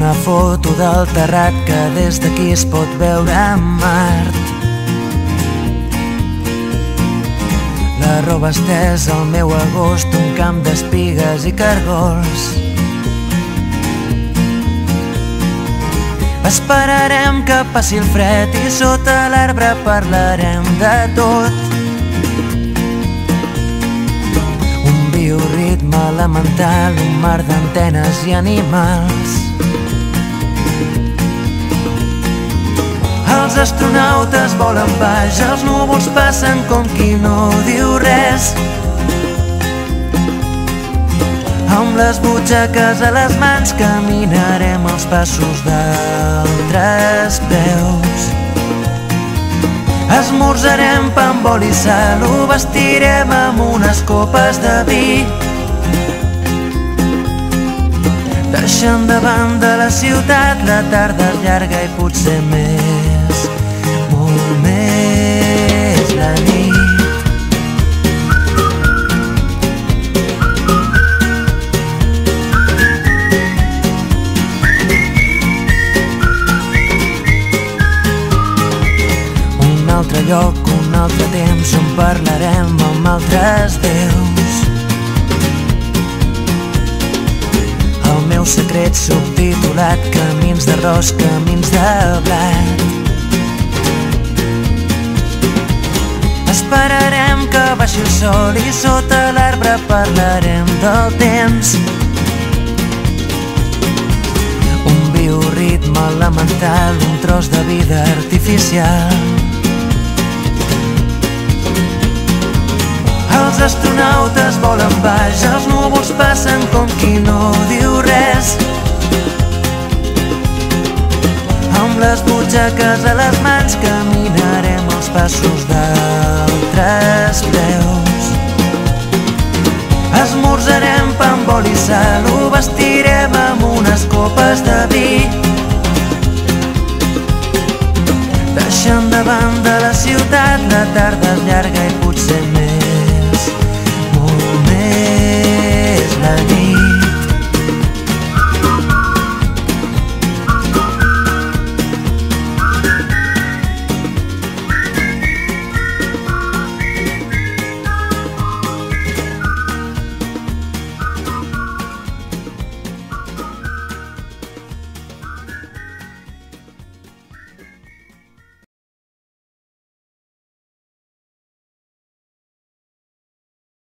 una foto del terrat que des d'aquí es pot veure a Mart. La roba estesa al meu agost, un camp d'espigues i cargols. Esperarem que passi el fred i sota l'arbre parlarem de tot. Un bioritme elemental, un mar d'antenes i animals. Els astronautes volen baix, els núvols passen com qui no diu res. Amb les butxaques a les mans caminarem els passos d'altres peus. Esmorzarem pa amb oli i sal, ho vestirem amb unes copes de vi. Deixant de banda la ciutat, la tarda és llarga i potser més, molt més la nit. Un altre lloc, un altre temps on parlarem amb altres veus. El meu secret subtitulat, camins d'arròs, camins de blat. Esperarem que baixi el sol i sota l'arbre parlarem del temps. Un bioritme elemental, un tros de vida artificial. Els astronautes volen baix, els núvols passen com qui no diu res. Amb les butxaques a les mans caminarem els passos d'altres peus. Esmorzarem pa amb oli i sal, ho vestirem amb unes copes de vi. Deixant de banda la ciutat, la tarda és llarga i